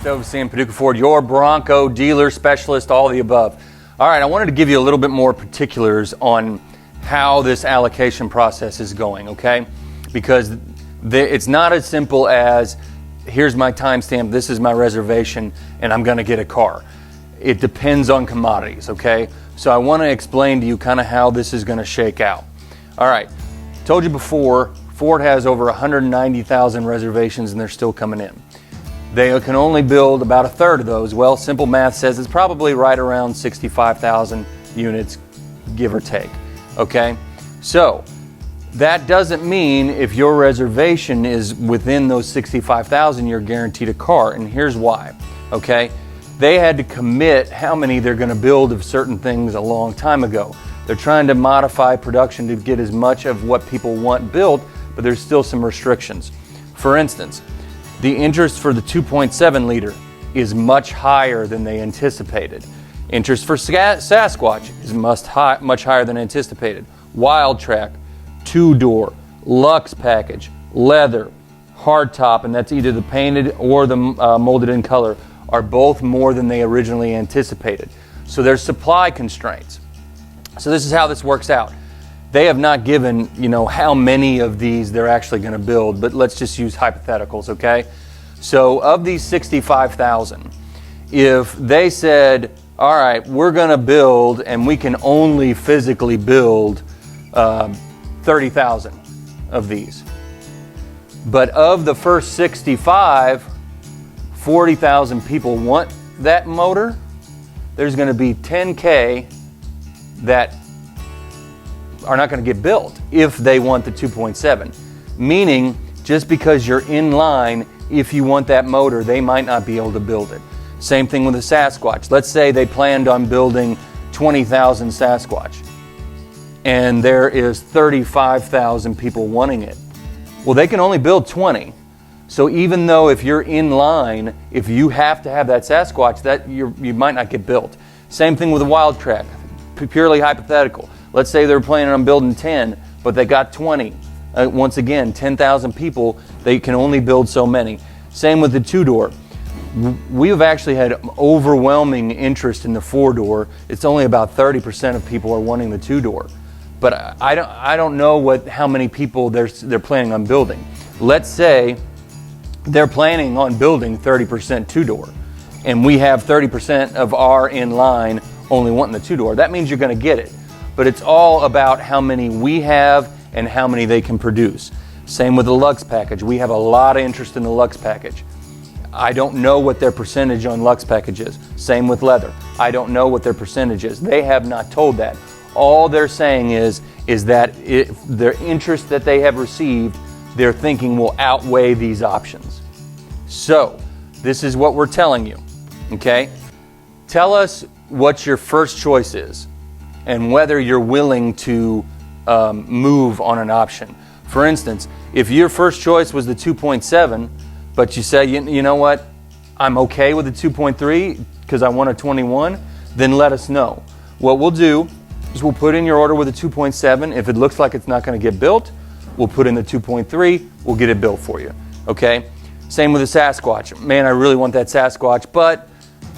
Stovacey and Paducah Ford, your Bronco dealer, specialist, all of the above. All right, I wanted to give you a little bit more particulars on how this allocation process is going, okay? Because it's not as simple as, here's my timestamp, this is my reservation, and I'm gonna get a car. It depends on commodities, okay? So I wanna explain to you kind of how this is gonna shake out. All right, told you before, Ford has over 190,000 reservations and they're still coming in. They can only build about a third of those. Well, simple math says it's probably right around 65,000 units, give or take, okay? So that doesn't mean if your reservation is within those 65,000, you're guaranteed a car, and here's why, okay? They had to commit how many they're gonna build of certain things a long time ago. They're trying to modify production to get as much of what people want built, but there's still some restrictions. For instance, the interest for the 2.7 liter is much higher than they anticipated. Interest for Sasquatch is much higher than anticipated. Wild Track, 2-door, Luxe package, leather, hardtop, and that's either the painted or the molded in color, are both more than they originally anticipated. So there's supply constraints. So this is how this works out. They have not given, how many of these they're actually going to build, but let's just use hypotheticals, okay? So of these 65,000, if they said, all right, we're going to build and we can only physically build 30,000 of these, but of the first 65, 40,000 people want that motor, there's going to be 10K that are not going to get built if they want the 2.7. Meaning, just because you're in line, if you want that motor, they might not be able to build it. Same thing with the Sasquatch. Let's say they planned on building 20,000 Sasquatch, and there is 35,000 people wanting it. Well, they can only build 20. So even though if you're in line, if you have to have that Sasquatch, that you might not get built. Same thing with the Wild Track, purely hypothetical. Let's say they're planning on building 10, but they got 20. Once again, 10,000 people, they can only build so many. Same with the 2-door. We've actually had overwhelming interest in the 4-door. It's only about 30% of people are wanting the 2-door. But I don't know how many people they're planning on building. Let's say they're planning on building 30% 2-door, and we have 30% of our in line only wanting the 2-door. That means you're going to get it. But it's all about how many we have and how many they can produce. Same with the Luxe package. We have a lot of interest in the Luxe package. I don't know what their percentage on Luxe package is. Same with leather. I don't know what their percentage is. They have not told that. All they're saying is that their interest that they have received, they're thinking will outweigh these options. So this is what we're telling you, okay? Tell us what your first choice is and whether you're willing to move on an option. For instance, if your first choice was the 2.7, but you say, you know what, I'm okay with the 2.3 because I want a 21, then let us know. What we'll do is we'll put in your order with a 2.7. If it looks like it's not going to get built, we'll put in the 2.3, we'll get it built for you, okay? Same with the Sasquatch. Man, I really want that Sasquatch, but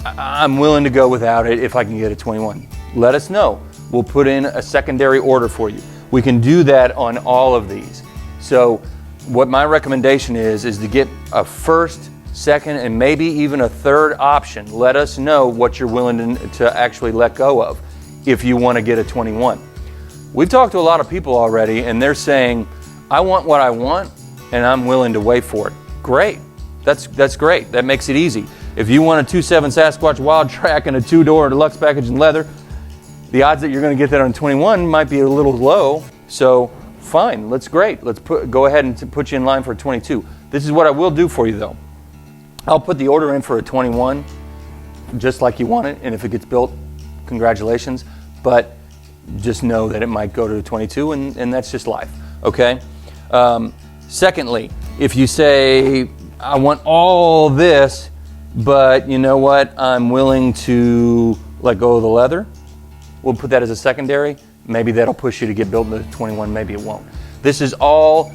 I'm willing to go without it if I can get a 21. Let us know. We'll put in a secondary order for you. We can do that on all of these. So what my recommendation is to get a first, second, and maybe even a third option. Let us know what you're willing to actually let go of if you want to get a 21. We've talked to a lot of people already, and they're saying, I want what I want, and I'm willing to wait for it. Great. That's great. That makes it easy. If you want a 2.7 Sasquatch Wild Track and a 2-door Deluxe package in leather, the odds that you're going to get that on 21 might be a little low. So fine, great. Let's go ahead and put you in line for a 22. This is what I will do for you though. I'll put the order in for a 21, just like you want it. And if it gets built, congratulations. But just know that it might go to a 22, and that's just life. Okay. Secondly, if you say, I want all this, but you know what, I'm willing to let go of the leather, we'll put that as a secondary. Maybe that'll push you to get built in the 21, maybe it won't. This is all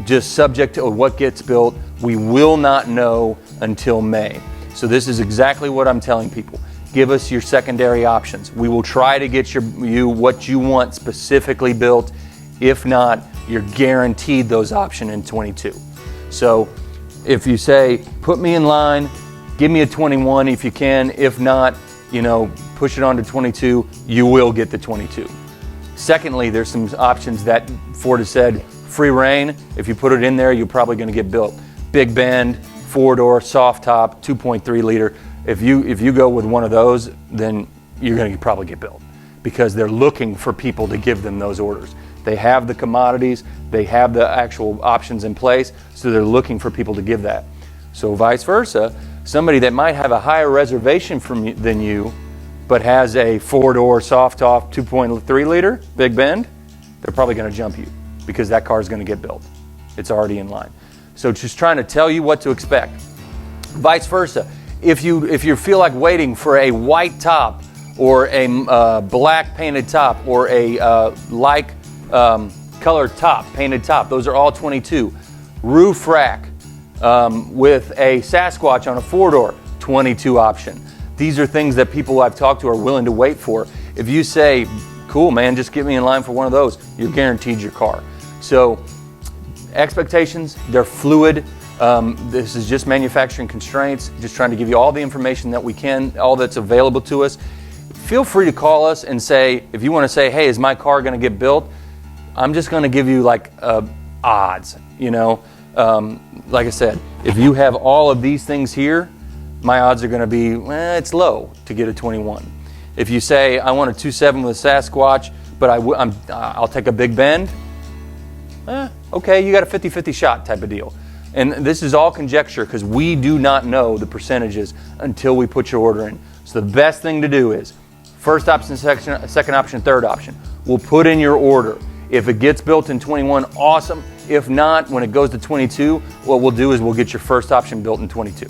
just subject to what gets built. We will not know until May. So this is exactly what I'm telling people. Give us your secondary options. We will try to get you what you want specifically built. If not, you're guaranteed those options in 22. So if you say, put me in line, give me a 21 if you can. If not, push it on to 22, you will get the 22. Secondly, there's some options that Ford has said, free reign. If you put it in there, you're probably going to get built. Big bend, 4-door, soft top, 2.3 liter. If you go with one of those, then you're going to probably get built, because they're looking for people to give them those orders. They have the commodities, they have the actual options in place, so they're looking for people to give that. So vice versa, somebody that might have a higher reservation than you, but has a 4-door soft top 2.3 liter big bend, they're probably going to jump you, because that car is going to get built. It's already in line. So just trying to tell you what to expect. Vice versa, if you feel like waiting for a white top or a black painted top or a colored top, painted top, those are all 22. Roof rack with a Sasquatch on a 4-door, 22 option. These are things that people I've talked to are willing to wait for. If you say, cool man, just get me in line for one of those, you're guaranteed your car. So expectations, they're fluid. This is just manufacturing constraints, just trying to give you all the information that we can, all that's available to us. Feel free to call us and say, if you want to say, hey, is my car going to get built? I'm just going to give you like odds, like I said, if you have all of these things here, my odds are going to be, it's low to get a 21. If you say, I want a 2.7 with a Sasquatch, but I'll take a big bend, okay, you got a 50-50 shot type of deal. And this is all conjecture, because we do not know the percentages until we put your order in. So the best thing to do is first option, second option, third option. We'll put in your order. If it gets built in 21, awesome. If not, when it goes to 22, what we'll do is we'll get your first option built in 22.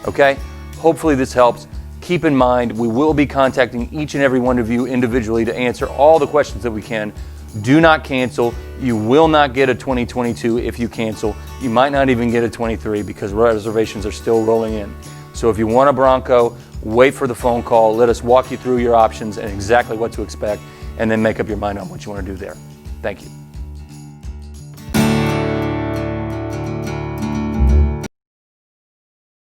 Okay? Hopefully this helps. Keep in mind, we will be contacting each and every one of you individually to answer all the questions that we can. Do not cancel. You will not get a 2022 if you cancel. You might not even get a 23 because reservations are still rolling in. So if you want a Bronco, wait for the phone call. Let us walk you through your options and exactly what to expect, and then make up your mind on what you want to do there. Thank you.